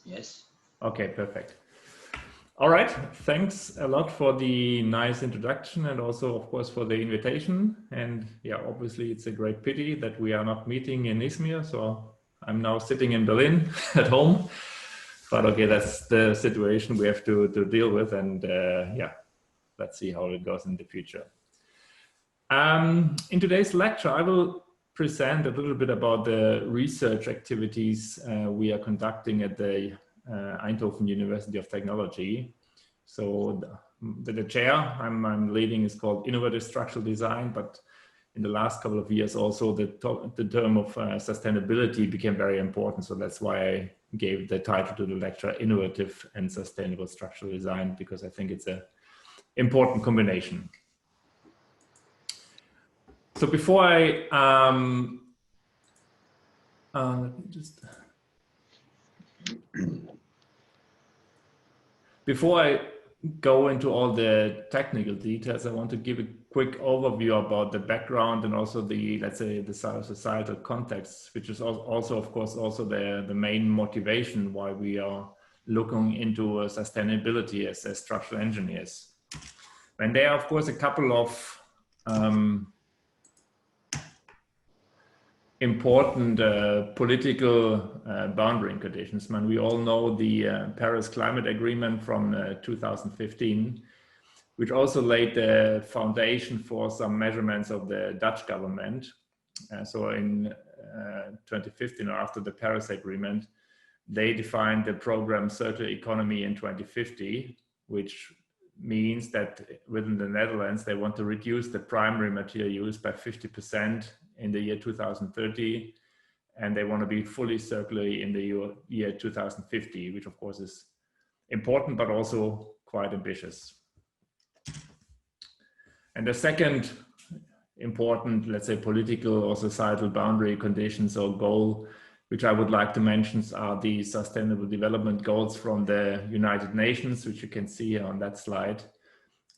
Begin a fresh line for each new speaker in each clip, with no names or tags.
Yes.
Okay, perfect. All right, thanks a lot for the nice introduction and also, of course, for the invitation. And yeah, obviously, it's a great pity that we are not meeting in Izmir. So I'm now sitting in Berlin at home. But okay, that's the situation we have to deal with. And yeah, let's see how it goes in the future. In today's lecture, I will present a little bit about the research activities we are conducting at the Eindhoven University of Technology. So the chair I'm leading is called Innovative Structural Design, but in the last couple of years also the term of sustainability became very important. So that's why I gave the title to the lecture, Innovative and Sustainable Structural Design, because I think it's an important combination. So before I before I go into all the technical details, I want to give a quick overview about the background and also the, let's say, the societal context, which is also, of course, also the main motivation why we are looking into sustainability as structural engineers. And there are, of course, a couple of important political boundary conditions. Man, we all know the Paris Climate Agreement from 2015, which also laid the foundation for some measurements of the Dutch government. So in 2015, or after the Paris Agreement, they defined the program Circular Economy in 2050, which means that within the Netherlands, they want to reduce the primary material use by 50% in the year 2030, and they want to be fully circular in the year 2050, which of course is important, but also quite ambitious. And the second important, let's say, political or societal boundary conditions or goal, which I would like to mention, are the Sustainable Development Goals from the United Nations, which you can see here on that slide.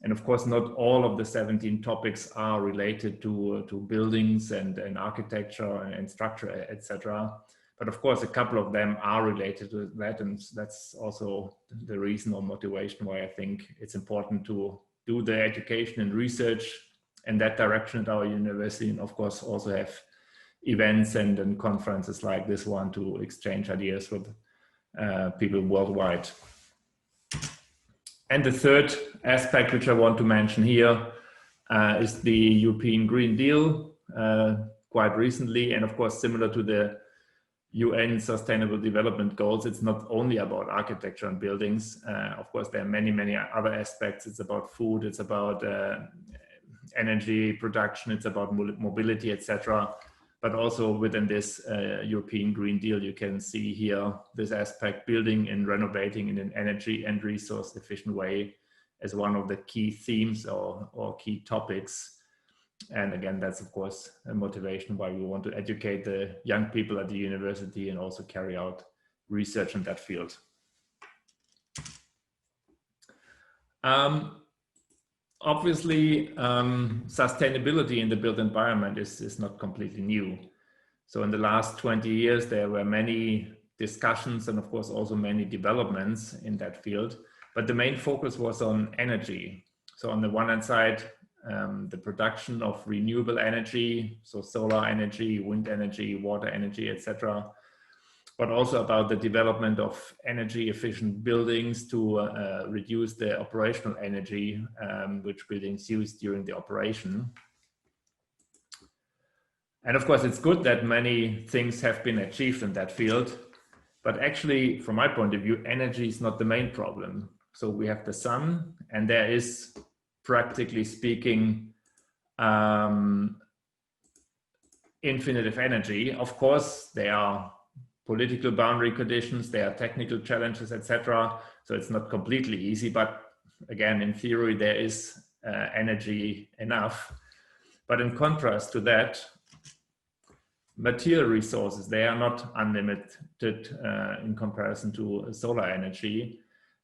And of course, not all of the 17 topics are related to buildings and architecture and structure, etc. But of course, a couple of them are related to that. And that's also the reason or motivation why I think it's important to do the education and research in that direction at our university. And of course, also have events and conferences like this one to exchange ideas with people worldwide. And the third aspect, which I want to mention here, is the European Green Deal, quite recently. And of course, similar to the UN Sustainable Development Goals, it's not only about architecture and buildings. Of course, there are many, many other aspects. It's about food, it's about energy production, it's about mobility, etc. But also within this European Green Deal, you can see here this aspect, building and renovating in an energy and resource efficient way, as one of the key themes or key topics. And again, that's of course a motivation why we want to educate the young people at the university and also carry out research in that field. Obviously, sustainability in the built environment is not completely new. So in the last 20 years, there were many discussions and of course also many developments in that field, but the main focus was on energy. So on the one hand side, the production of renewable energy, so solar energy, wind energy, water energy, etc. But also about the development of energy efficient buildings to reduce the operational energy which buildings use during the operation. And of course, it's good that many things have been achieved in that field, but actually, from my point of view, energy is not the main problem. So we have the sun, and there is, practically speaking, infinite of energy. Of course, there are political boundary conditions, there are technical challenges, etc. So it's not completely easy, but again, in theory, there is energy enough. But in contrast to that, material resources, they are not unlimited in comparison to solar energy.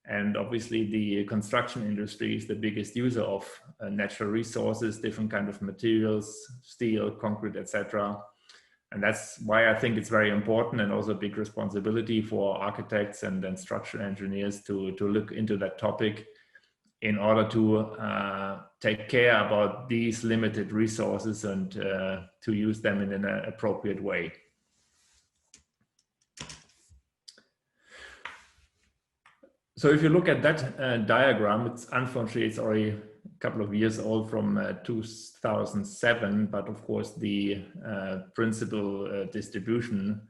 And obviously the construction industry is the biggest user of natural resources, different kind of materials, steel, concrete, etc. And that's why I think it's very important and also a big responsibility for architects and then structural engineers to look into that topic in order to take care about these limited resources and to use them in an appropriate way. So if you look at that diagram, it's unfortunately, it's already a couple of years old from 2007, but of course the principal distribution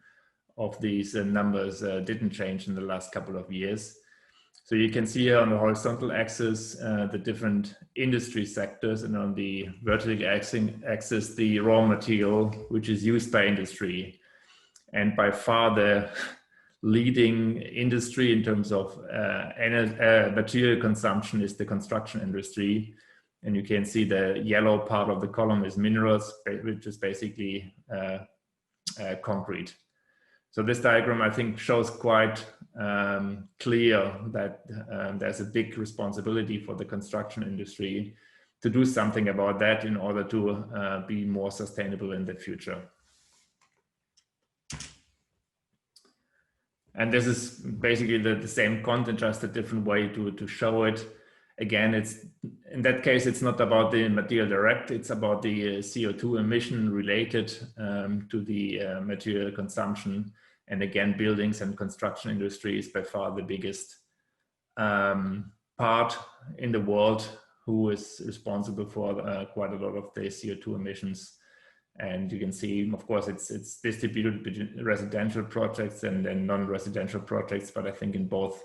of these numbers didn't change in the last couple of years. So you can see here on the horizontal axis the different industry sectors, and on the vertical axis the raw material which is used by industry. And by far the leading industry in terms of material consumption is the construction industry. And you can see the yellow part of the column is minerals, which is basically concrete. So this diagram, I think, shows quite clear that there's a big responsibility for the construction industry to do something about that in order to be more sustainable in the future. And this is basically the same content, just a different way to show it. Again, it's in that case, it's not about the material direct, it's about the CO2 emission related to the material consumption. And again, buildings and construction industry is by far the biggest part in the world who is responsible for quite a lot of the CO2 emissions. And you can see, of course, it's distributed between residential projects and non-residential projects. But I think in both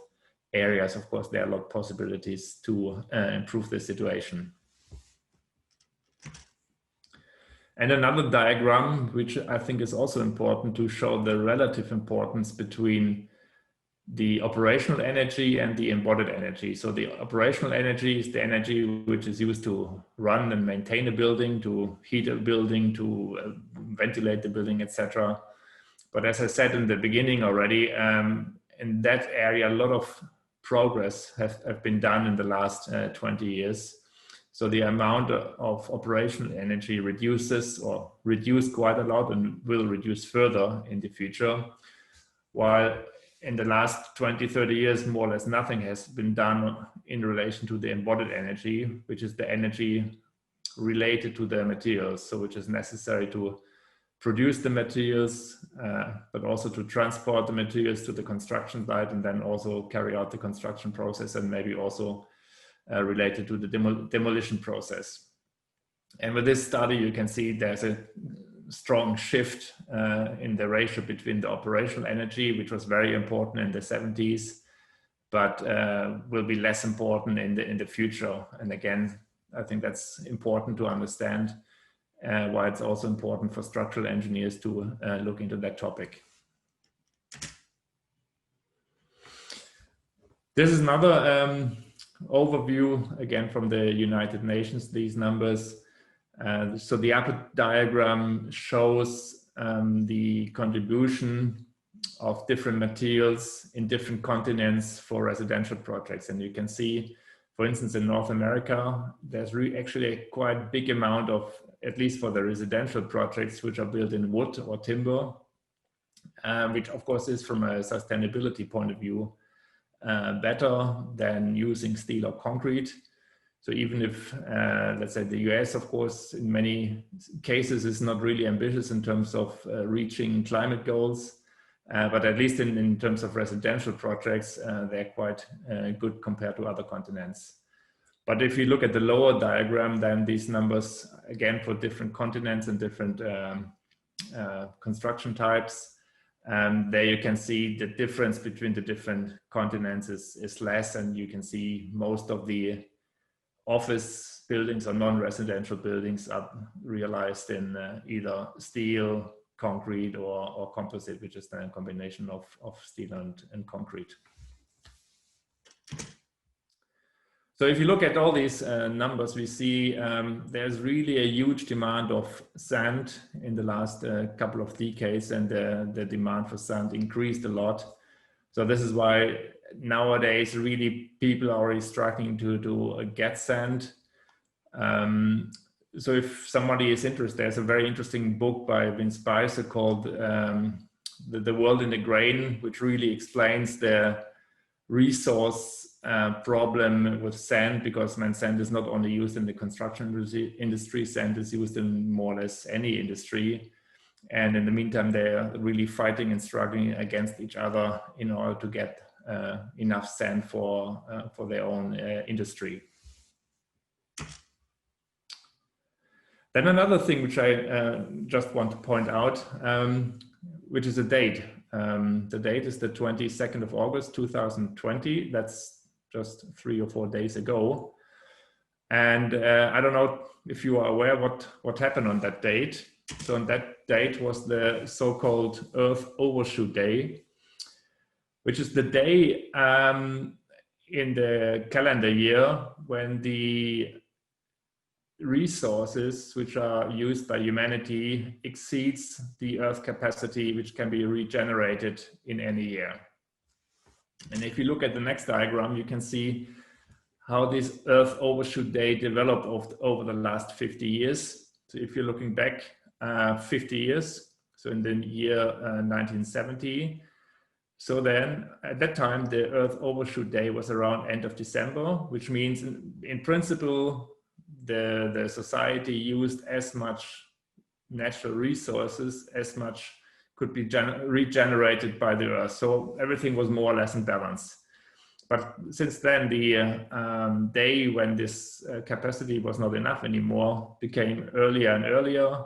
areas, of course, there are a lot of possibilities to improve the situation. And another diagram, which I think is also important to show the relative importance between the operational energy and the embodied energy. So the operational energy is the energy which is used to run and maintain a building, to heat a building, to ventilate the building, etc. But as I said in the beginning already, in that area, a lot of progress have been done in the last 20 years. So the amount of operational energy reduces or reduced quite a lot and will reduce further in the future. While in the last 20, 30 years, more or less nothing has been done in relation to the embodied energy, which is the energy related to the materials. So which is necessary to produce the materials, but also to transport the materials to the construction site and then also carry out the construction process, and maybe also related to the demolition process. And with this study, you can see there's a strong shift in the ratio between the operational energy, which was very important in the 70s, but will be less important in the future. And again, I think that's important to understand why it's also important for structural engineers to look into that topic. This is another overview, again, from the United Nations, these numbers. So the upper diagram shows the contribution of different materials in different continents for residential projects. And you can see, for instance, in North America, there's actually a quite big amount of, at least for the residential projects, which are built in wood or timber, which of course is from a sustainability point of view better than using steel or concrete. So even if, let's say, the US, of course, in many cases is not really ambitious in terms of reaching climate goals, but at least in terms of residential projects, they're quite good compared to other continents. But if you look at the lower diagram, then these numbers, again, for different continents and different construction types, there you can see the difference between the different continents is less, and you can see most of the office buildings or non-residential buildings are realized in either steel, concrete, or composite, which is then a combination of steel and concrete. So if you look at all these numbers, we see there's really a huge demand of sand in the last couple of decades, and the demand for sand increased a lot. So this is why nowadays really people are already struggling to get sand. so if somebody is interested, there's a very interesting book by Vince Spicer called the World in the Grain, which really explains the resource problem with sand, because sand is not only used in the construction industry, sand is used in more or less any industry. And in the meantime, they're really fighting and struggling against each other in order to get enough sand for their own industry. Then another thing which I just want to point out, which is a date. The date is the 22nd of August, 2020. That's just 3 or 4 days ago. And I don't know if you are aware what happened on that date. So on that date was the so-called Earth Overshoot Day, which is the day in the calendar year when the resources which are used by humanity exceeds the Earth capacity which can be regenerated in any year. And if you look at the next diagram, you can see how this Earth Overshoot Day developed over the last 50 years. So if you're looking back 50 years, so in the year 1970, so then at that time the Earth Overshoot Day was around end of December, which means in principle the society used as much natural resources as much could be regenerated by the Earth. So everything was more or less in balance. But since then, the day when this capacity was not enough anymore became earlier and earlier.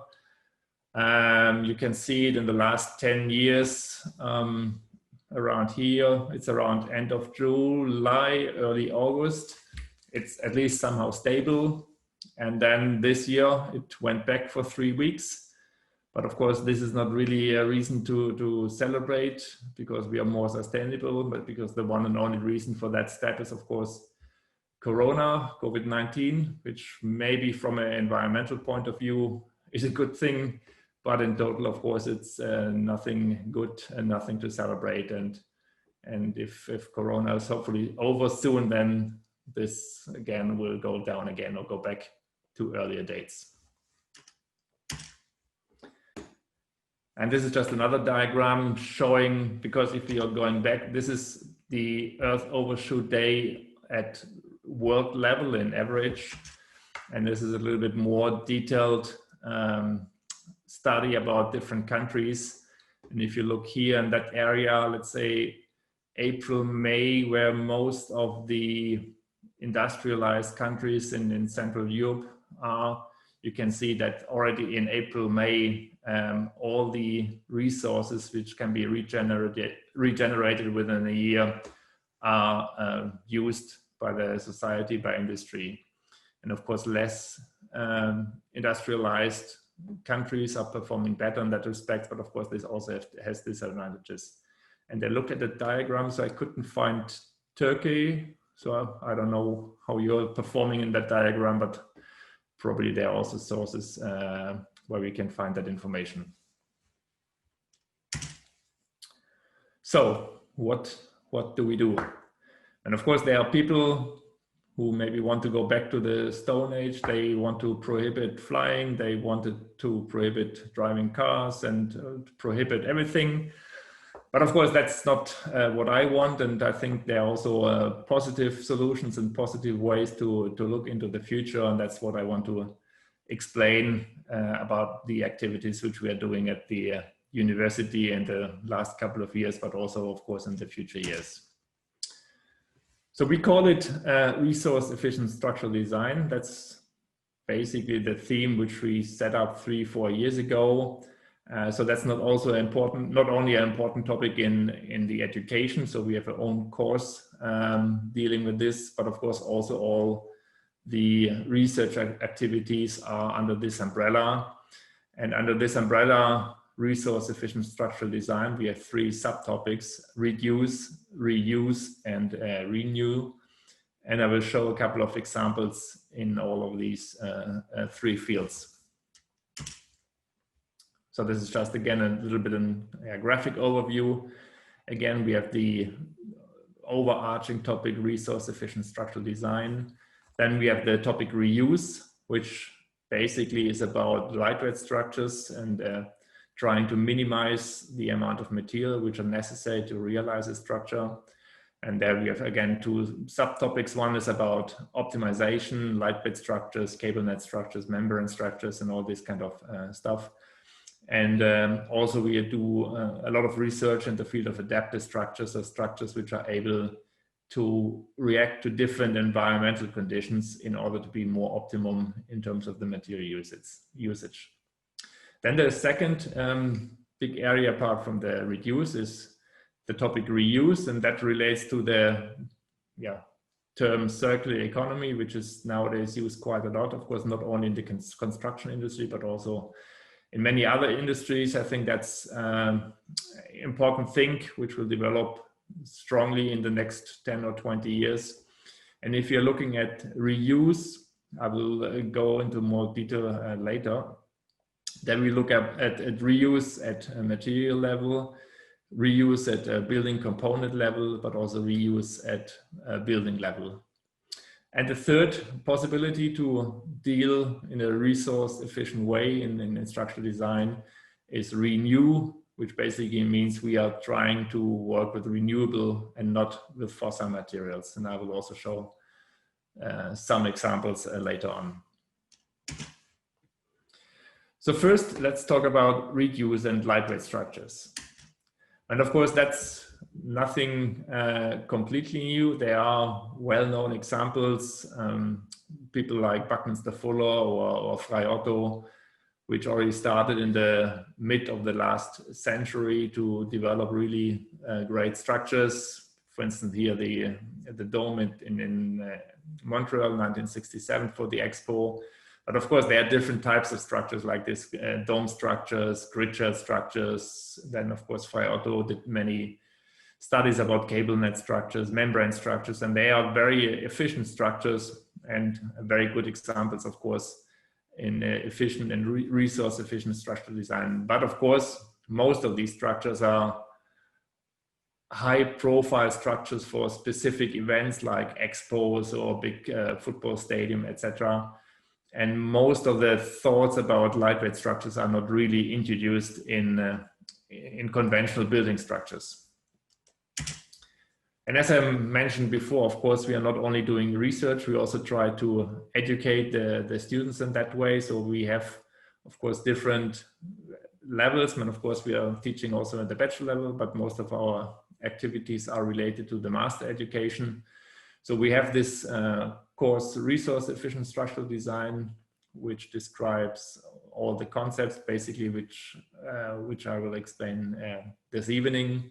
You can see it in the last 10 years around here. It's around end of July, early August. It's at least somehow stable. And then this year it went back for 3 weeks. But of course, this is not really a reason to celebrate because we are more sustainable, but because the one and only reason for that step is, of course, Corona, COVID-19, which maybe from an environmental point of view is a good thing. But in total, of course, it's nothing good and nothing to celebrate. And if Corona is hopefully over soon, then this again will go down again or go back to earlier dates. And this is just another diagram showing, because if you're going back, this is the Earth Overshoot Day at world level in average. And this is a little bit more detailed study about different countries. And if you look here in that area, let's say April, May, where most of the industrialized countries in Central Europe are, you can see that already in April, May, all the resources which can be regenerated within a year are used by the society, by industry. And of course, less industrialized countries are performing better in that respect, but of course, this also has disadvantages. And I looked at the diagram, so I couldn't find Turkey. So I don't know how you're performing in that diagram, but probably there are also sources where we can find that information. So what do we do? And of course, there are people who maybe want to go back to the Stone Age. They want to prohibit flying. They wanted to prohibit driving cars and prohibit everything. But of course, that's not what I want. And I think there are also positive solutions and positive ways to look into the future. And that's what I want to explain about the activities which we are doing at the university in the last couple of years, but also, of course, in the future years. So we call it resource efficient structural design. That's basically the theme which we set up 3-4 years ago. So that's not only an important topic in the education. So we have our own course dealing with this, but of course also all the research activities are under this umbrella. And under this umbrella, resource efficient structural design, we have 3 subtopics: reduce, reuse, and renew. And I will show a couple of examples in all of these 3 fields. So this is just, again, a little bit a graphic overview. Again, we have the overarching topic, resource efficient structural design. Then we have the topic reuse, which basically is about lightweight structures and trying to minimize the amount of material which are necessary to realize a structure. And there we have again two subtopics. One is about optimization, lightweight structures, cable net structures, membrane structures, and all this kind of stuff. And also we do a lot of research in the field of adaptive structures, or structures which are able to react to different environmental conditions in order to be more optimum in terms of the material usage. Then the second big area apart from the reduce is the topic reuse, and that relates to the term circular economy, which is nowadays used quite a lot, of course, not only in the construction industry, but also in many other industries. I think that's an important thing which will develop strongly in the next 10 or 20 years. And if you're looking at reuse, I will go into more detail later. Then we look at reuse at a material level, reuse at a building component level, but also reuse at a building level. And the third possibility to deal in a resource efficient way in structural design is renew, which basically means we are trying to work with renewable and not with fossil materials. And I will also show some examples later on. So first, let's talk about reuse and lightweight structures. And of course, that's nothing completely new. There are well-known examples, people like Buckminster Fuller or Frei Otto, which already started in the mid of the last century to develop really great structures. For instance, here the dome in Montreal, 1967 for the Expo. But of course, there are different types of structures like this, dome structures, grid shell structures. Then of course, Frei Otto did many studies about cable net structures, membrane structures, and they are very efficient structures and very good examples, of course, in efficient and resource efficient structural design. But of course, most of these structures are high profile structures for specific events like expos or big football stadium, etc. And most of the thoughts about lightweight structures are not really introduced in conventional building structures. And as I mentioned before, of course, we are not only doing research, we also try to educate the students in that way. So we have, of course, different levels. And of course, we are teaching also at the bachelor level, but most of our activities are related to the master education. So we have this course, Resource Efficient Structural Design, which describes all the concepts basically, which I will explain this evening.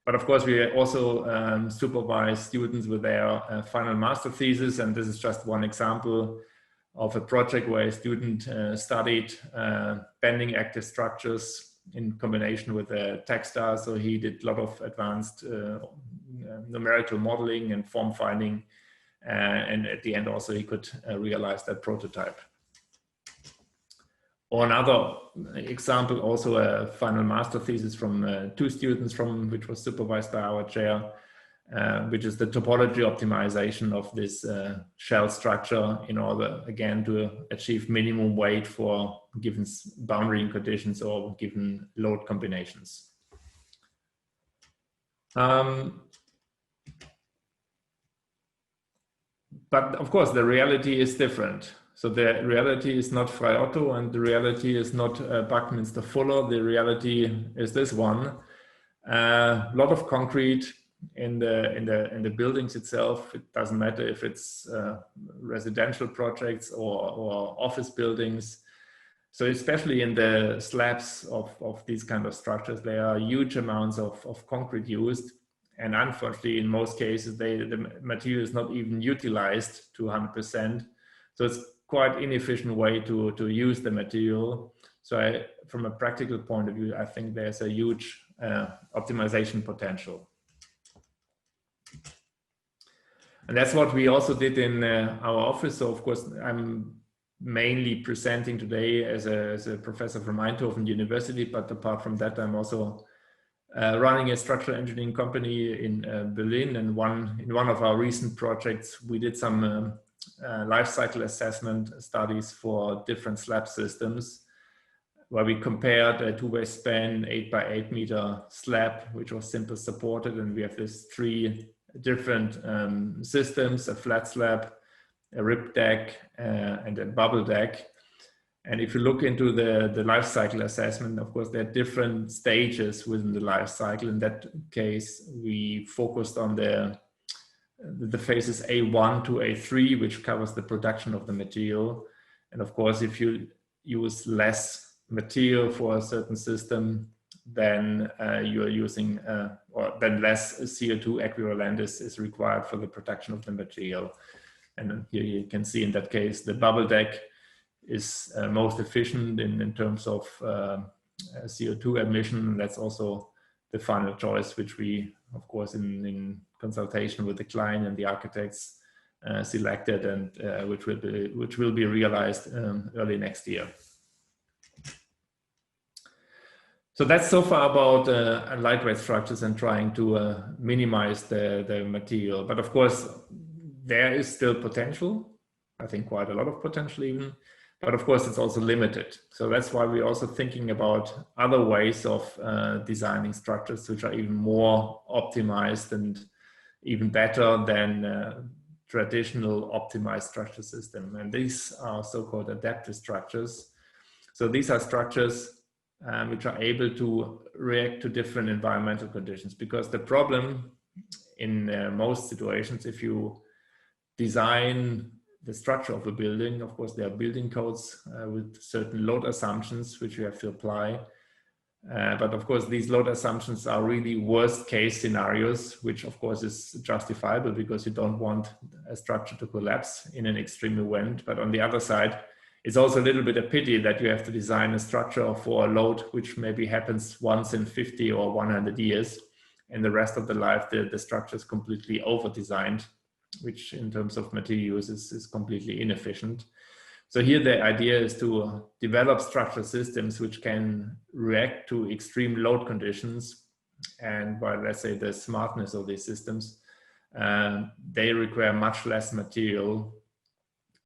But of course, we also supervise students with their final master thesis. And this is just one example of a project where a student studied bending active structures in combination with a textile. So he did a lot of advanced numerical modeling and form finding. And at the end also he could realize that prototype. Or another example, also a final master thesis from two students which was supervised by our chair, which is the topology optimization of this shell structure in order, again, to achieve minimum weight for given boundary conditions or given load combinations. But of course, the reality is different. So the reality is not Frei Otto, and the reality is not Buckminster Fuller. The reality is this one: a lot of concrete in the buildings itself. It doesn't matter if it's residential projects or office buildings. So especially in the slabs of these kind of structures, there are huge amounts of concrete used. And unfortunately, in most cases, the material is not even utilized to 100%. So it's quite inefficient way to use the material. So from a practical point of view, I think there's a huge optimization potential. And that's what we also did in our office. So of course, I'm mainly presenting today as a professor from Eindhoven University, but apart from that, I'm also running a structural engineering company in Berlin, and in one of our recent projects, we did some life cycle assessment studies for different slab systems, where we compared a two-way span 8 by 8 meter slab, which was simple supported, and we have this 3 different systems: a flat slab, a rib deck, and a bubble deck. And if you look into the life cycle assessment, of course, there are different stages within the life cycle. In that case, we focused on the phases A1 to A3, which covers the production of the material. And of course, if you use less material for a certain system, then you're using, or then less CO2 equivalent is required for the production of the material. And here you can see in that case, the bubble deck is most efficient in terms of CO2 emission. That's also the final choice, which we, of course, in consultation with the client and the architects selected, and which will be realized early next year. So that's so far about lightweight structures and trying to minimize the material. But of course, there is still potential. I think quite a lot of potential even. But of course, it's also limited. So that's why we're also thinking about other ways of designing structures which are even more optimized and even better than traditional optimized structure system. And these are so-called adaptive structures. So these are structures which are able to react to different environmental conditions, because the problem in most situations, if you design the structure of a building, of course, there are building codes with certain load assumptions which you have to apply. But of course, these load assumptions are really worst case scenarios, which of course is justifiable because you don't want a structure to collapse in an extreme event. But on the other side, it's also a little bit a pity that you have to design a structure for a load which maybe happens once in 50 or 100 years, and the rest of the life, the structure is completely over-designed, which in terms of material use is completely inefficient. So here the idea is to develop structural systems which can react to extreme load conditions, and by, let's say, the smartness of these systems, they require much less material.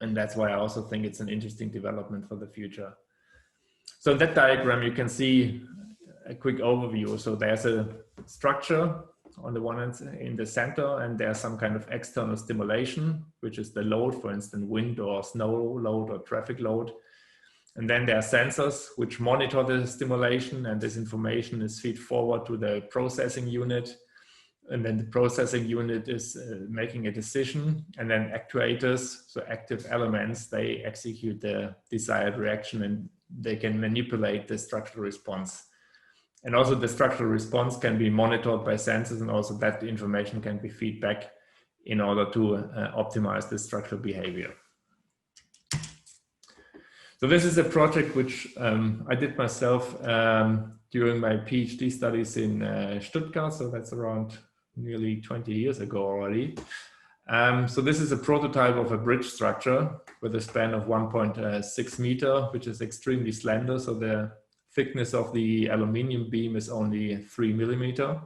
And that's why I also think it's an interesting development for the future. So in that diagram, you can see a quick overview. So there's a structure on the one hand in the center, and there's some kind of external stimulation, which is the load, for instance, wind or snow load or traffic load. And then there are sensors which monitor the stimulation, and this information is fed forward to the processing unit. And then the processing unit is making a decision, and then actuators, so active elements, they execute the desired reaction, and they can manipulate the structural response. And also the structural response can be monitored by sensors, and also that information can be fed back in order to optimize the structural behavior. So this is a project which I did myself during my PhD studies in Stuttgart. So that's around nearly 20 years ago already. So this is a prototype of a bridge structure with a span of 1.6 meter, which is extremely slender. So the thickness of the aluminium beam is only 3 millimeter,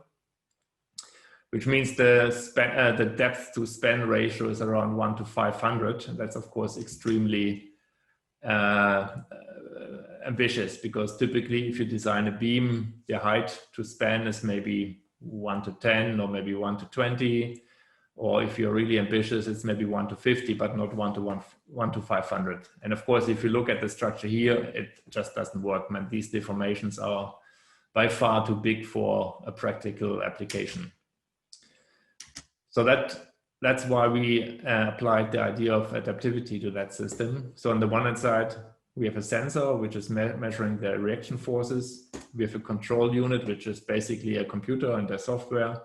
which means the depth to span ratio is around 1 to 500. And that's of course extremely ambitious, because typically if you design a beam, the height to span is maybe 1 to 10 or maybe 1 to 20, or if you're really ambitious, it's maybe 1 to 50, but not 1 to 500. And of course, if you look at the structure here, it just doesn't work, man. These deformations are by far too big for a practical application. So that's why we applied the idea of adaptivity to that system. So on the one hand side, we have a sensor, which is measuring the reaction forces. We have a control unit, which is basically a computer and a software,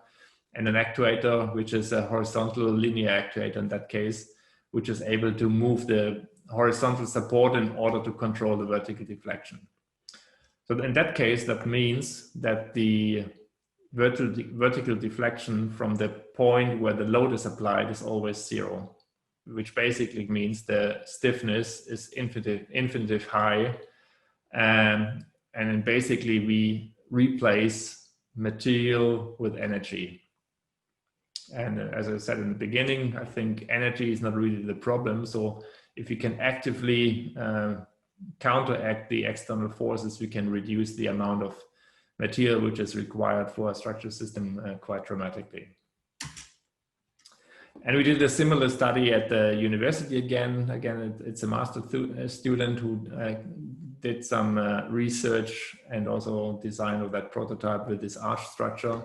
and an actuator, which is a horizontal linear actuator in that case, which is able to move the horizontal support in order to control the vertical deflection. So in that case, that means that the vertical deflection from the point where the load is applied is always 0, which basically means the stiffness is infinitely high. And then basically we replace material with energy. And as I said in the beginning, I think energy is not really the problem. So if we can actively counteract the external forces, we can reduce the amount of material which is required for a structural system quite dramatically. And we did a similar study at the university again. It's a master student who did some research and also design of that prototype with this arch structure.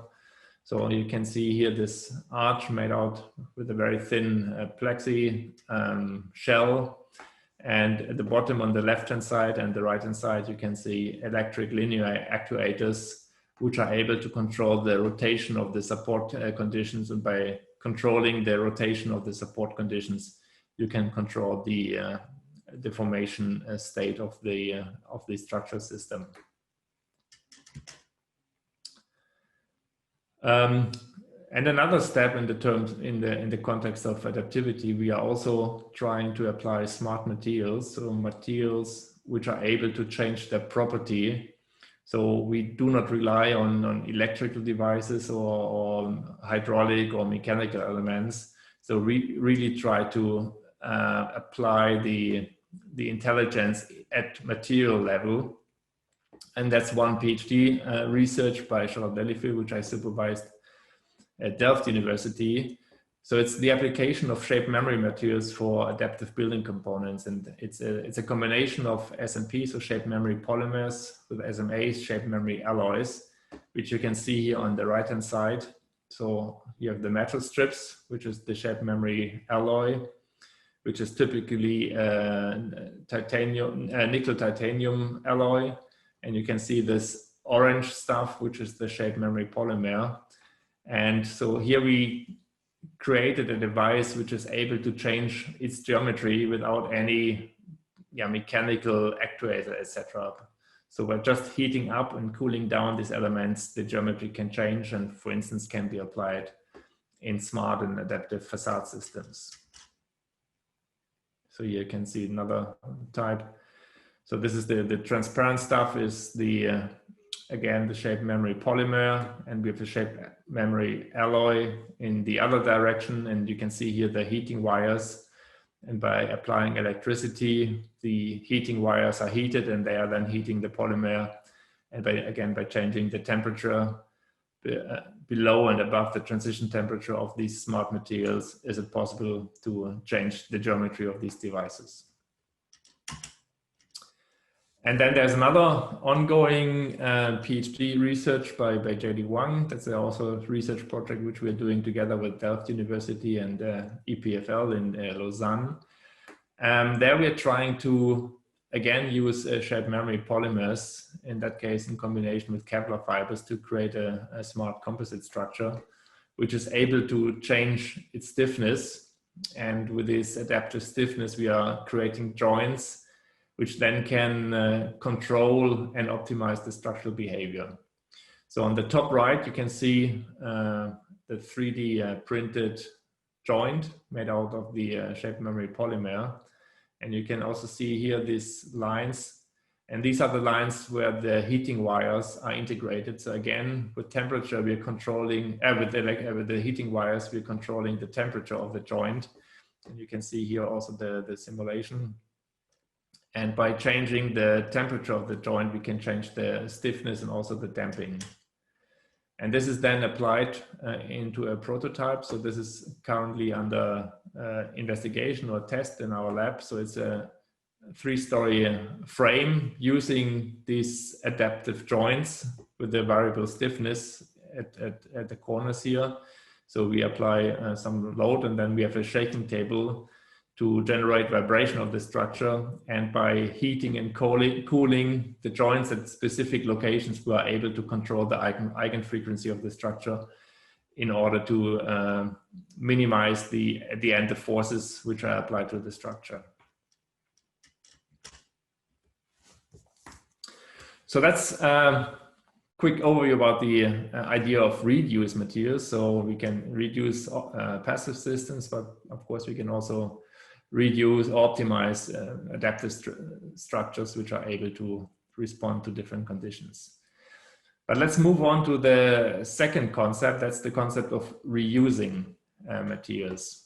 So you can see here this arch made out with a very thin plexi shell. And at the bottom on the left-hand side and the right-hand side, you can see electric linear actuators, which are able to control the rotation of the support conditions. And by controlling the rotation of the support conditions, you can control the deformation state of the structure system. And another step in the context of adaptivity, we are also trying to apply smart materials, so materials which are able to change their property. So we do not rely on electrical devices or hydraulic or mechanical elements. So we really try to apply the intelligence at material level. And that's one PhD research by Charlotte Delifield, which I supervised at Delft University. So it's the application of shape memory materials for adaptive building components. And it's a combination of SMP, so shape memory polymers, with SMAs, shape memory alloys, which you can see here on the right-hand side. So you have the metal strips, which is the shape memory alloy, which is typically nickel titanium alloy. And you can see this orange stuff, which is the shape memory polymer. And so here we created a device which is able to change its geometry without any mechanical actuator, etc. So by just heating up and cooling down these elements, the geometry can change and, for instance, can be applied in smart and adaptive facade systems. So here you can see another type. So this is the transparent stuff is the again, the shape memory polymer, and we have the shape memory alloy in the other direction. And you can see here the heating wires. And by applying electricity, the heating wires are heated and they are then heating the polymer. And by changing the temperature below and above the transition temperature of these smart materials, is it possible to change the geometry of these devices. And then there's another ongoing PhD research by J.D. Wang. That's also a research project which we're doing together with Delft University and EPFL in Lausanne. There we're trying to, again, use shape memory polymers, in that case in combination with Kevlar fibers, to create a smart composite structure, which is able to change its stiffness. And with this adaptive stiffness, we are creating joints which then can control and optimize the structural behavior. So on the top right, you can see the 3D printed joint made out of the shape memory polymer. And you can also see here these lines. And these are the lines where the heating wires are integrated. So again, with temperature, we're controlling, with the heating wires, we're controlling the temperature of the joint. And you can see here also the simulation. And by changing the temperature of the joint, we can change the stiffness and also the damping. And this is then applied into a prototype. So this is currently under investigation or test in our lab. So it's a 3-story frame using these adaptive joints with the variable stiffness at the corners here. So we apply some load, and then we have a shaking table to generate vibration of the structure. And by heating and cooling the joints at specific locations, we are able to control the eigenfrequency of the structure in order to minimize at the end the forces which are applied to the structure. So that's a quick overview about the idea of reduce materials. So we can reduce passive systems, but of course we can also reduce or optimize adaptive structures which are able to respond to different conditions. But let's move on to the second concept. That's the concept of reusing materials.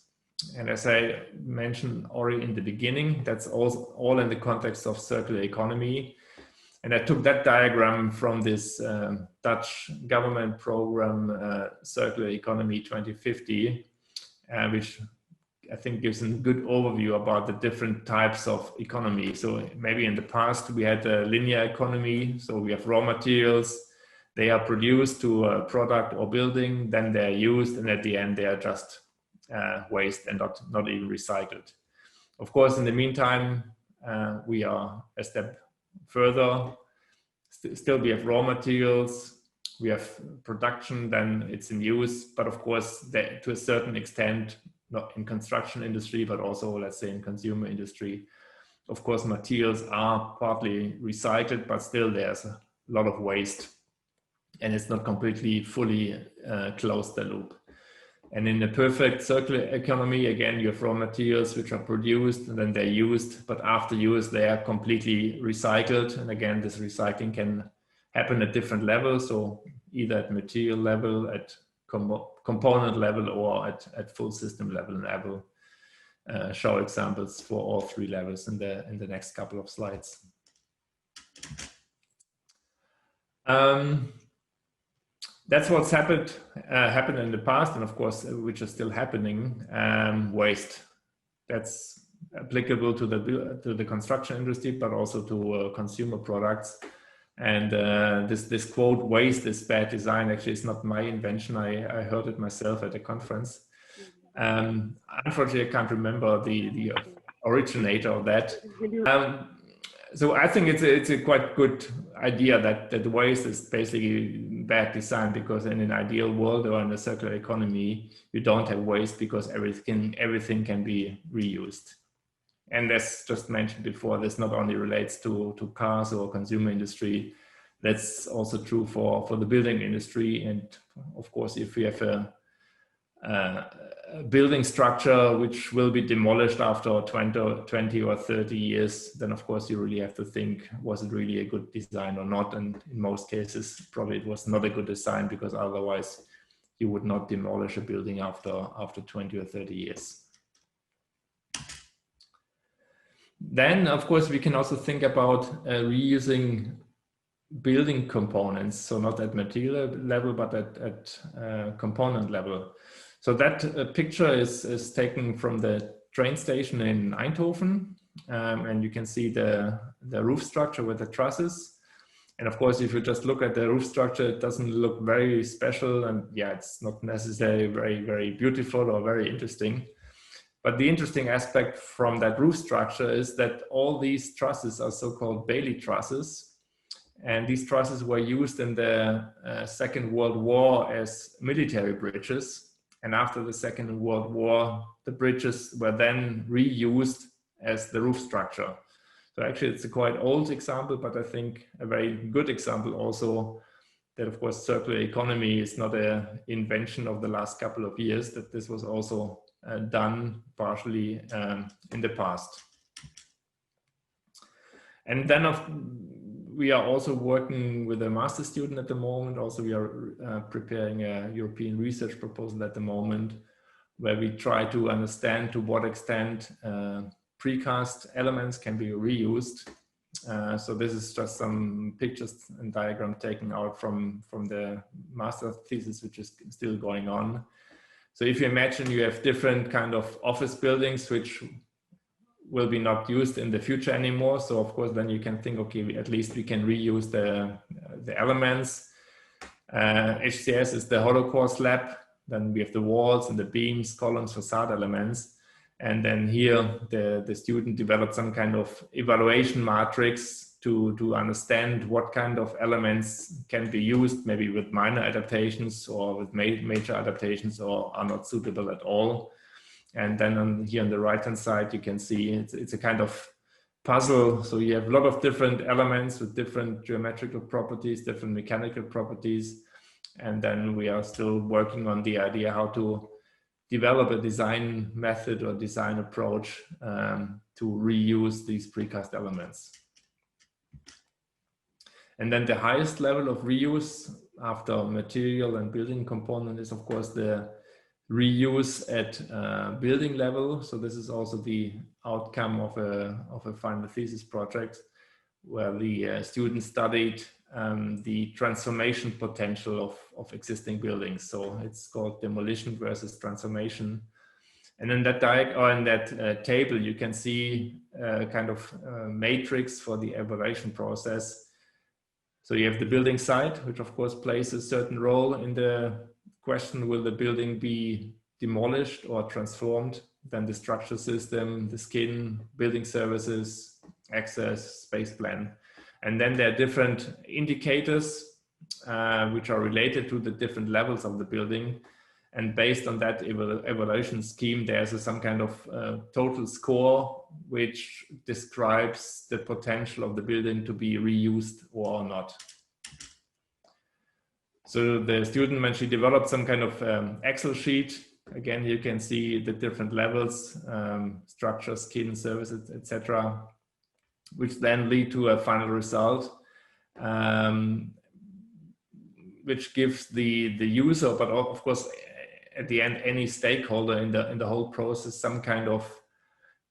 And as I mentioned already in the beginning, that's all in the context of circular economy. And I took that diagram from this Dutch government program, Circular Economy 2050, which I think gives a good overview about the different types of economy. So maybe in the past we had a linear economy. So we have raw materials, they are produced to a product or building, then they're used, and at the end they are just waste and not even recycled. Of course, in the meantime, we are a step further. Still we have raw materials, we have production, then it's in use, but of course to a certain extent, not in construction industry, but also let's say in consumer industry, of course materials are partly recycled, but still there's a lot of waste and it's not completely fully closed the loop. And in a perfect circular economy, again, you have raw materials which are produced and then they're used, but after use, they are completely recycled. And again, this recycling can happen at different levels. So either at material level, at component level, or at full system level. And I will show examples for all three levels in the next couple of slides. That's what's happened in the past, and of course, which is still happening. Waste. That's applicable to the construction industry, but also to consumer products. And this quote, "Waste is bad design," actually is not my invention. I heard it myself at a conference. Unfortunately, I can't remember the originator of that. So I think it's a quite good idea that waste is basically bad design, because in an ideal world or in a circular economy, you don't have waste because everything can be reused. And as just mentioned before, this not only relates to cars or consumer industry, that's also true for the building industry. And of course, if we have a building structure which will be demolished after 20 or 30 years, then of course you really have to think, was it really a good design or not? And in most cases, probably it was not a good design, because otherwise you would not demolish a building after 20 or 30 years. Then, of course, we can also think about reusing building components. So not at material level, but at component level. So that picture is taken from the train station in Eindhoven. And you can see the roof structure with the trusses. And of course, if you just look at the roof structure, it doesn't look very special. And yeah, it's not necessarily very, very beautiful or very interesting. But the interesting aspect from that roof structure is that all these trusses are so-called Bailey trusses. And these trusses were used in the Second World War as military bridges. And after the Second World War, the bridges were then reused as the roof structure. So actually it's a quite old example, but I think a very good example also that, of course, circular economy is not an invention of the last couple of years, that this was also done partially in the past. And then we are also working with a master student at the moment. Also, we are preparing a European research proposal at the moment, where we try to understand to what extent precast elements can be reused. So this is just some pictures and diagram taken out from the master thesis, which is still going on. So if you imagine you have different kind of office buildings which will be not used in the future anymore. So of course, then you can think, okay, at least we can reuse the elements. HCS is the hollow core slab. Then we have the walls and the beams, columns, facade elements. And then here the student developed some kind of evaluation matrix to understand what kind of elements can be used, maybe with minor adaptations or with major adaptations, or are not suitable at all. And then here on the right-hand side, you can see it's a kind of puzzle. So you have a lot of different elements with different geometrical properties, different mechanical properties. And then we are still working on the idea how to develop a design method or design approach to reuse these precast elements. And then the highest level of reuse after material and building component is of course the reuse at building level. So this is also the outcome of a final thesis project where the students studied the transformation potential of existing buildings. So it's called demolition versus transformation. And in that table, you can see kind of matrix for the evaluation process. So you have the building site, which of course plays a certain role in the question, will the building be demolished or transformed? Then the structure system, the skin, building services, access, space plan. And then there are different indicators which are related to the different levels of the building. And based on that evaluation scheme, there's some kind of total score which describes the potential of the building to be reused or not. So the student, when she developed some kind of Excel sheet, again, you can see the different levels, structure, skin, services, etc., which then lead to a final result, which gives the user, but of course, at the end, any stakeholder in the whole process, some kind of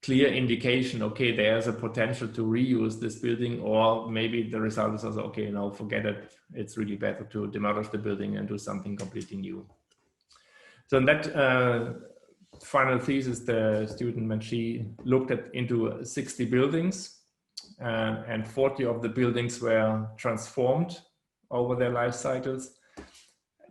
clear indication, okay, there's a potential to reuse this building, or maybe the result is also, okay, no, forget it. It's really better to demolish the building and do something completely new. So in that final thesis, the student, when she looked into 60 buildings, and 40 of the buildings were transformed over their life cycles,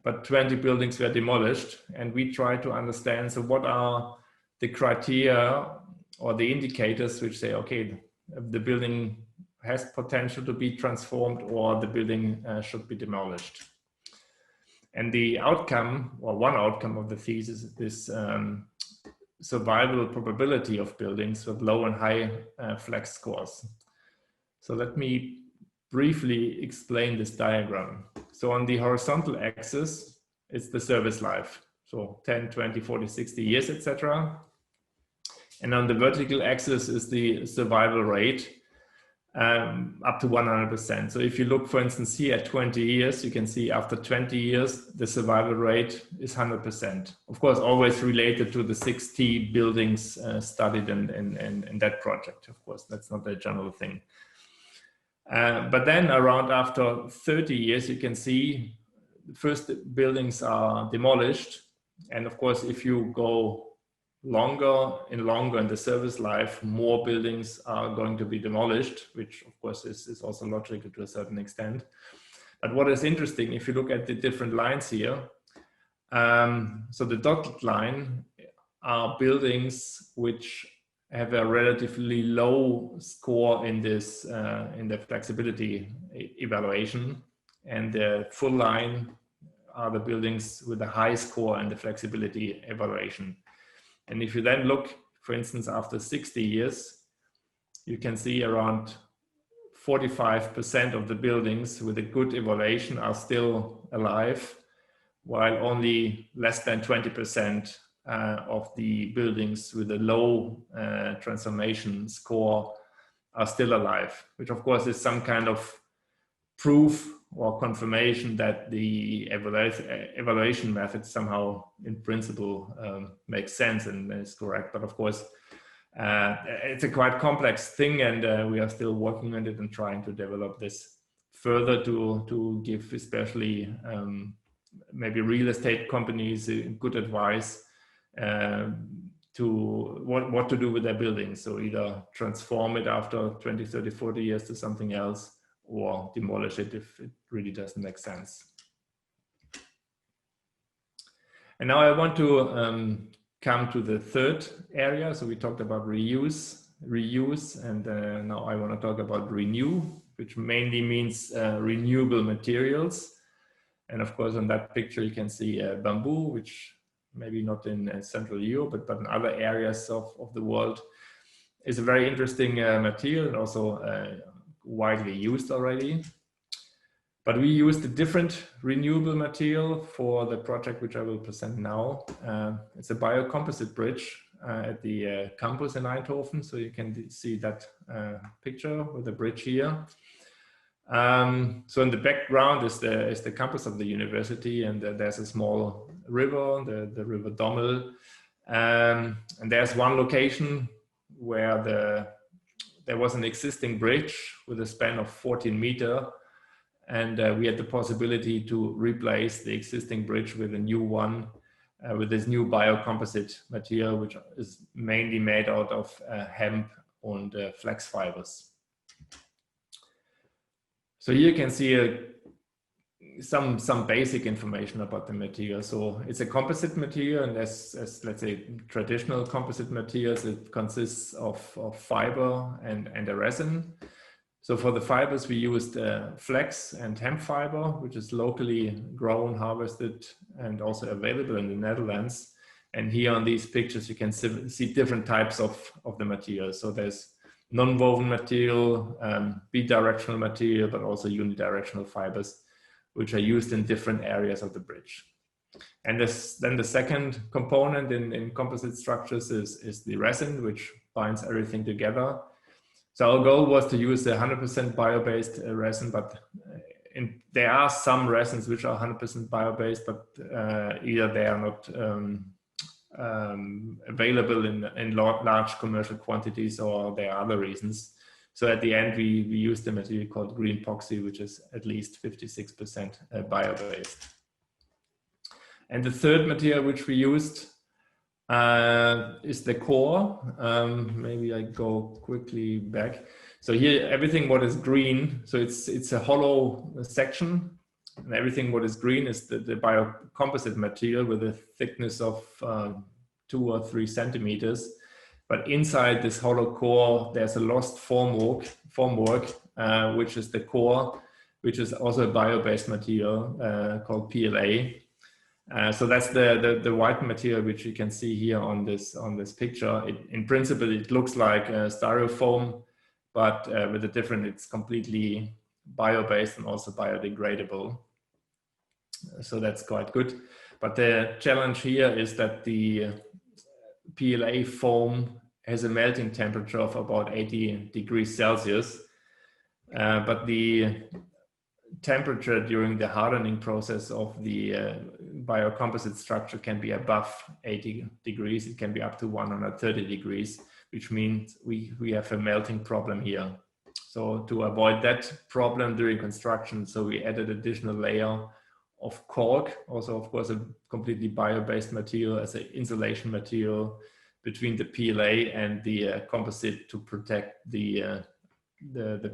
but 20 buildings were demolished. And we try to understand, so what are the criteria or the indicators which say, okay, the building has potential to be transformed or the building should be demolished. And the outcome, or one outcome of the thesis, is survival probability of buildings with low and high flex scores. So let me briefly explain this diagram. So on the horizontal axis, it's the service life. So 10, 20, 40, 60 years, etc. And on the vertical axis is the survival rate up to 100%. So if you look, for instance, here at 20 years, you can see after 20 years, the survival rate is 100%. Of course, always related to the 60 buildings studied in that project. Of course, that's not a general thing. But then around after 30 years, you can see the first buildings are demolished. And of course, if you go longer in the service life, more buildings are going to be demolished, which of course is also logical to a certain extent. But what is interesting, if you look at the different lines here, so the dotted line are buildings which have a relatively low score in this in the flexibility evaluation, and the full line are the buildings with a high score in the flexibility evaluation. And if you then look, for instance, after 60 years, you can see around 45% of the buildings with a good evaluation are still alive, while only less than 20% of the buildings with a low transformation score are still alive, which of course is some kind of proof or confirmation that the evaluation method somehow in principle makes sense and is correct. But of course, it's a quite complex thing, and we are still working on it and trying to develop this further to give especially maybe real estate companies good advice to what to do with their buildings. So either transform it after 20, 30, 40 years to something else, or demolish it if it really doesn't make sense. And now I want to come to the third area. So we talked about reuse, and now I want to talk about renew, which mainly means renewable materials. And of course, on that picture, you can see bamboo, which maybe not in Central Europe, but in other areas of the world, is a very interesting material and also widely used already. But we used a different renewable material for the project which I will present now. It's a biocomposite bridge at the campus in Eindhoven. So you can see that picture with the bridge here. So in the background is the campus of the university, and there's a small river, the River Dommel. And there's one location where there was an existing bridge with a span of 14 meters, and we had the possibility to replace the existing bridge with a new one, with this new biocomposite material, which is mainly made out of hemp and flax fibers. So here you can see some basic information about the material. So it's a composite material, and as let's say traditional composite materials, it consists of fiber and a resin. So for the fibers, we used flax and hemp fiber, which is locally grown, harvested, and also available in the Netherlands. And here on these pictures, you can see different types of the material. So there's non-woven material, bidirectional material, but also unidirectional fibers, which are used in different areas of the bridge. And then the second component in composite structures is the resin, which binds everything together. So our goal was to use a 100% bio-based resin, but there are some resins which are 100% bio-based, but either they are not available in large commercial quantities, or there are other reasons. So at the end, we used a material called green epoxy, which is at least 56% bio-based. And the third material which we used is the core. Maybe I go quickly back. So here, everything what is green, so it's a hollow section, and everything what is green is the biocomposite material with a thickness of 2 or 3 centimeters. But inside this hollow core, there's a lost formwork, which is the core, which is also a bio-based material called PLA. So that's the white material which you can see here on this picture. In principle, it looks like styrofoam, but with a different, it's completely bio-based and also biodegradable. So that's quite good. But the challenge here is that the PLA foam has a melting temperature of about 80 degrees Celsius, but the temperature during the hardening process of the biocomposite structure can be above 80 degrees. It can be up to 130 degrees, which means we have a melting problem here. So to avoid that problem during construction, so we added additional layer of cork, also of course a completely bio-based material as an insulation material between the PLA and the composite to protect the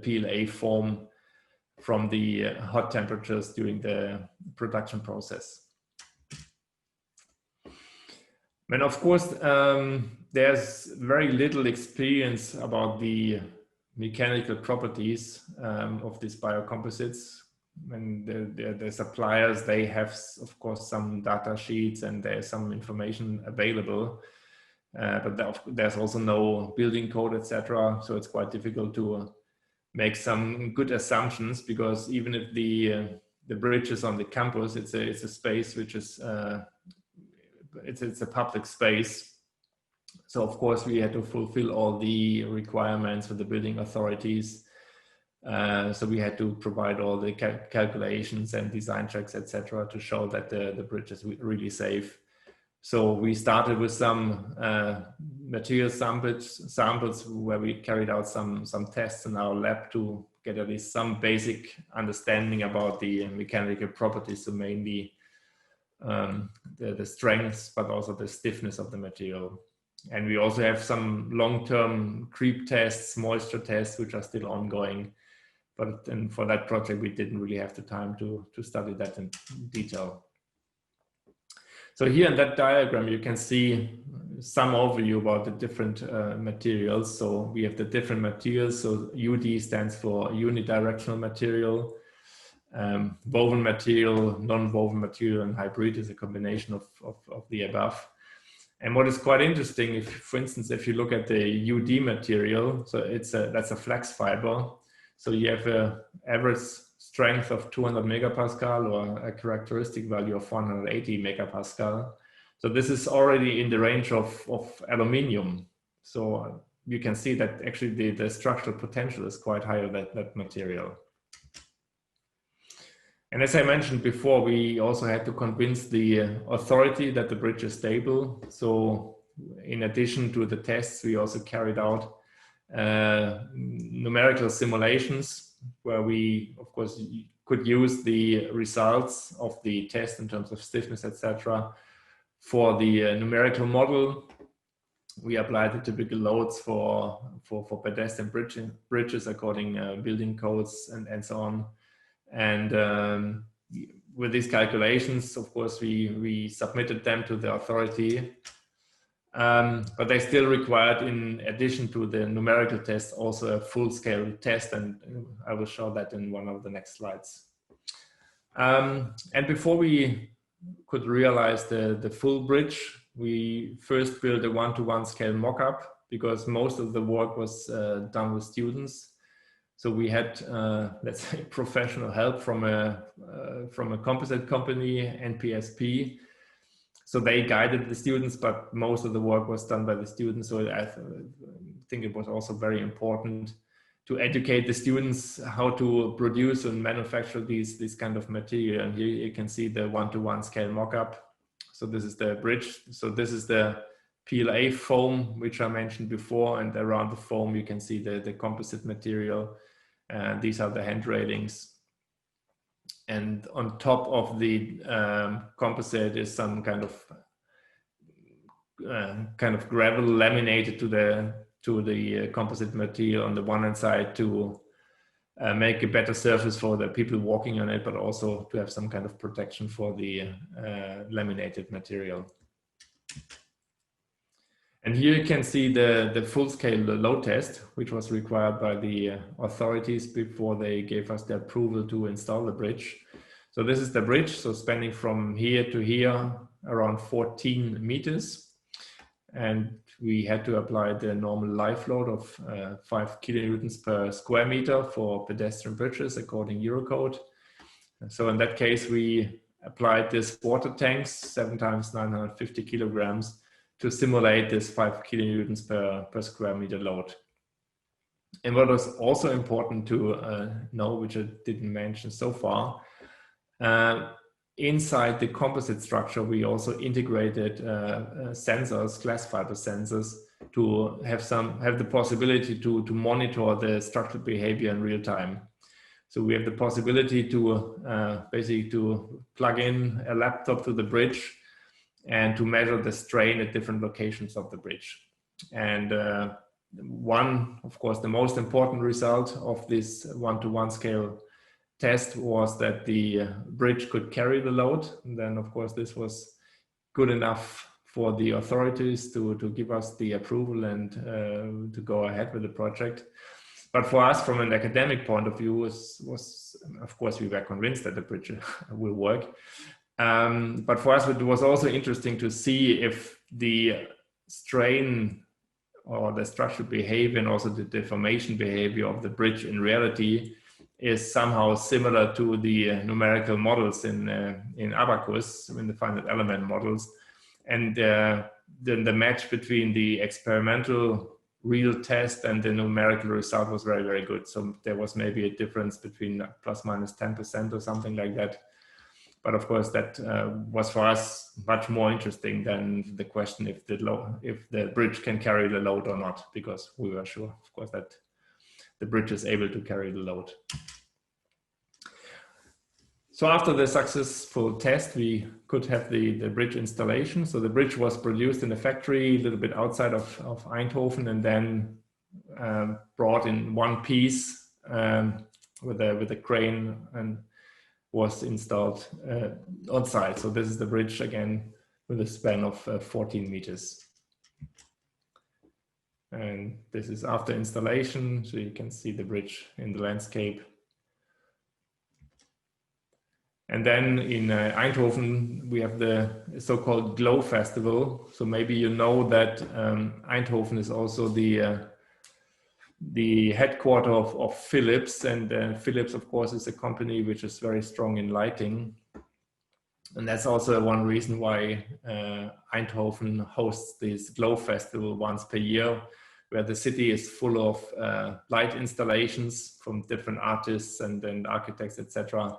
PLA foam from the hot temperatures during the production process. And of course, there's very little experience about the mechanical properties of these biocomposites. And the suppliers, they have, of course, some data sheets and there's some information available, but there's also no building code, etc. So it's quite difficult to make some good assumptions, because even if the bridge is on the campus, it's a space which is it's a public space. So of course we had to fulfill all the requirements for the building authorities. So we had to provide all the calculations and design checks, etc., to show that the bridge is really safe. So we started with some material samples where we carried out some tests in our lab to get at least some basic understanding about the mechanical properties, so mainly the strengths, but also the stiffness of the material. And we also have some long-term creep tests, moisture tests, which are still ongoing. But for that project, we didn't really have the time to study that in detail. So here in that diagram, you can see some overview about the different materials. So we have the different materials. So UD stands for unidirectional material. Woven material, non-woven material, and hybrid is a combination of the above. And what is quite interesting, if, for instance, if you look at the UD material, so that's a flax fiber. So you have an average strength of 200 megapascal or a characteristic value of 180 megapascal. So this is already in the range of aluminium. So you can see that actually the structural potential is quite high of that material. And as I mentioned before, we also had to convince the authority that the bridge is stable. So in addition to the tests, we also carried out numerical simulations where we, of course, could use the results of the test in terms of stiffness, etc. For the numerical model. We applied the typical loads for pedestrian bridges according building codes and so on. And with these calculations, of course, we submitted them to the authority. But they still required, in addition to the numerical test, also a full-scale test, and I will show that in one of the next slides. And before we could realize the full bridge, we first built a one-to-one scale mock-up, because most of the work was done with students. So we had, let's say, professional help from a composite company, NPSP. So they guided the students, but most of the work was done by the students. So I think it was also very important to educate the students how to produce and manufacture this kind of material. And here you can see the one-to-one scale mock-up. So this is the bridge. So this is the PLA foam, which I mentioned before. And around the foam, you can see the composite material. These are the hand railings. And on top of the composite is some kind of gravel laminated to the composite material on the one hand side to make a better surface for the people walking on it, but also to have some kind of protection for the laminated material. And here you can see the full-scale load test, which was required by the authorities before they gave us the approval to install the bridge. So this is the bridge, so spanning from here to here, around 14 meters. And we had to apply the normal life load of 5 kilonewtons per square meter for pedestrian bridges according Eurocode. So in that case, we applied this water tanks, 7 times 950 kilograms, to simulate this 5 kilonewtons per square meter load. And what was also important to know, which I didn't mention so far, inside the composite structure, we also integrated sensors, glass fiber sensors, to have the possibility to monitor the structural behavior in real time. So we have the possibility to basically to plug in a laptop to the bridge and to measure the strain at different locations of the bridge. And one, of course, the most important result of this one-to-one scale test was that the bridge could carry the load. And then, of course, this was good enough for the authorities to give us the approval and to go ahead with the project. But for us, from an academic point of view, was of course, we were convinced that the bridge will work. But for us, it was also interesting to see if the strain or the structural behavior and also the deformation behavior of the bridge in reality is somehow similar to the numerical models in Abacus, in the finite element models. And then the match between the experimental real test and the numerical result was very, very good. So there was maybe a difference between plus minus 10% or something like that. But of course, that was for us much more interesting than the question if the bridge can carry the load or not, because we were sure, of course, that the bridge is able to carry the load. So after the successful test, we could have the bridge installation. So the bridge was produced in a factory a little bit outside of Eindhoven, and then brought in one piece with a crane and was installed on site. So this is the bridge again with a span of 14 meters. And this is after installation, so you can see the bridge in the landscape. And then in Eindhoven, we have the so-called Glow Festival. So maybe you know that Eindhoven is also the headquarter of Philips, and Philips, of course, is a company which is very strong in lighting. And that's also one reason why Eindhoven hosts this Glow Festival once per year, where the city is full of light installations from different artists and architects, etc.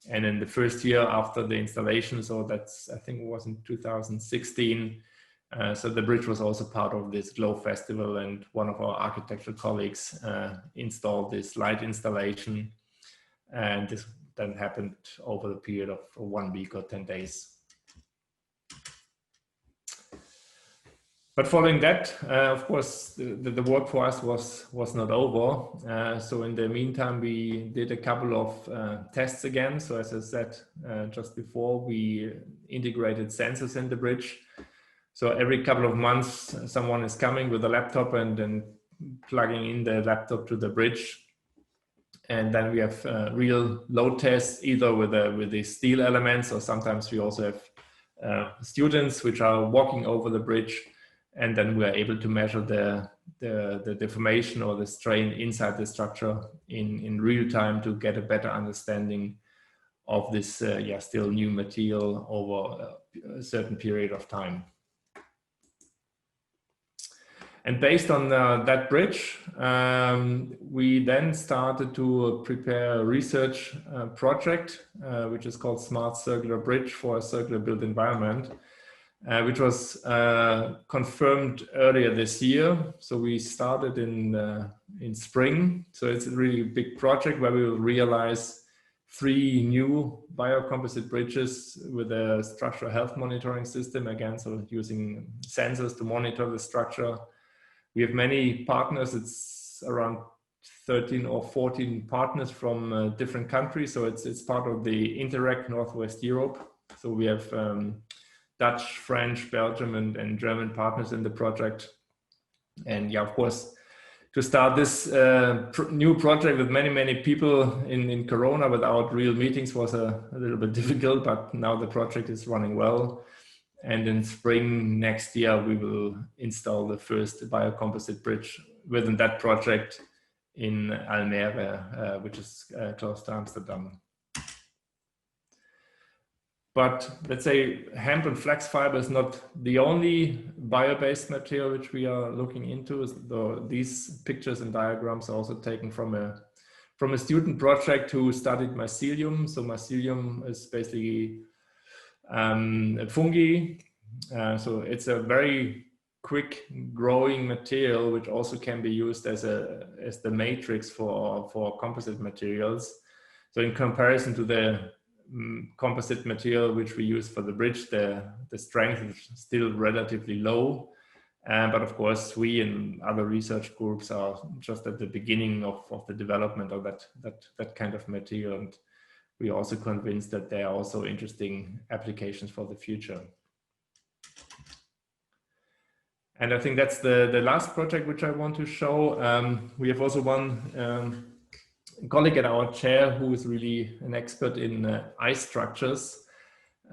And in the first year after the installation, so that's, I think it was in 2016, so the bridge was also part of this Glow Festival, and one of our architectural colleagues installed this light installation, and this then happened over the period of 1 week or 10 days. But following that, of course, the work for us was not over. So in the meantime, we did a couple of tests again. So as I said just before, we integrated sensors in the bridge. So every couple of months, someone is coming with a laptop and then plugging in the laptop to the bridge. And then we have real load tests, either with the steel elements, or sometimes we also have students which are walking over the bridge. And then we are able to measure the deformation or the strain inside the structure in real time to get a better understanding of this still new material over a certain period of time. And based on that bridge, we then started to prepare a research project, which is called Smart Circular Bridge for a Circular Built Environment, which was confirmed earlier this year. So we started in spring. So it's a really big project where we will realize 3 new biocomposite bridges with a structural health monitoring system, again, so using sensors to monitor the structure. We have many partners. It's around 13 or 14 partners from different countries. So it's part of the Interact Northwest Europe. So we have Dutch, French, Belgium, and German partners in the project. And yeah, of course, to start this new project with many people in Corona without real meetings was a little bit difficult, but now the project is running well. And in spring next year, we will install the first biocomposite bridge within that project in Almere, which is close to Amsterdam. But let's say hemp and flax fiber is not the only bio-based material which we are looking into. Though these pictures and diagrams are also taken from a student project who studied mycelium. So mycelium is basically a fungi. So it's a very quick growing material which also can be used as the matrix for composite materials. So in comparison to the composite material which we use for the bridge, the strength is still relatively low, but of course we and other research groups are just at the beginning of the development of that kind of material, and we are also convinced that there are also interesting applications for the future. And I think that's the last project which I want to show. We have also one colleague at our chair who is really an expert in ice structures,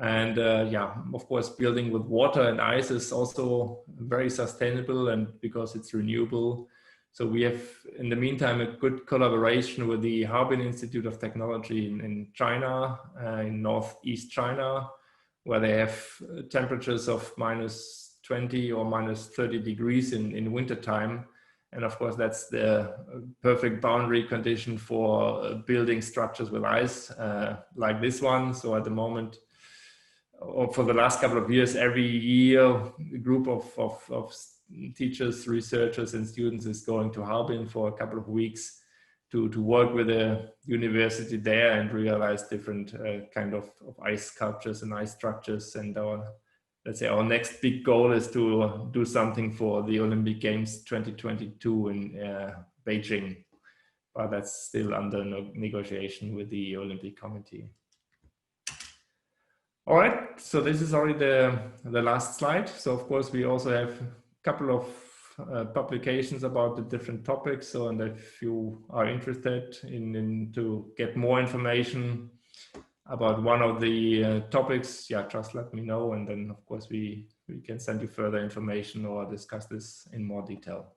and yeah, of course, building with water and ice is also very sustainable, and because it's renewable. So we have, in the meantime, a good collaboration with the Harbin Institute of Technology in China, in northeast China, where they have temperatures of -20 or -30 degrees in wintertime. And of course, that's the perfect boundary condition for building structures with ice, like this one. So at the moment, or for the last couple of years, every year, a group of teachers, researchers, and students is going to Harbin for a couple of weeks to work with the university there and realize different kind of ice sculptures and ice structures. And let's say our next big goal is to do something for the Olympic Games 2022 in Beijing, but that's still under negotiation with the Olympic Committee. All right, so this is already the last slide. So of course we also have a couple of publications about the different topics. So, and if you are interested in to get more information about one of the topics, yeah, just let me know, and then of course we can send you further information or discuss this in more detail.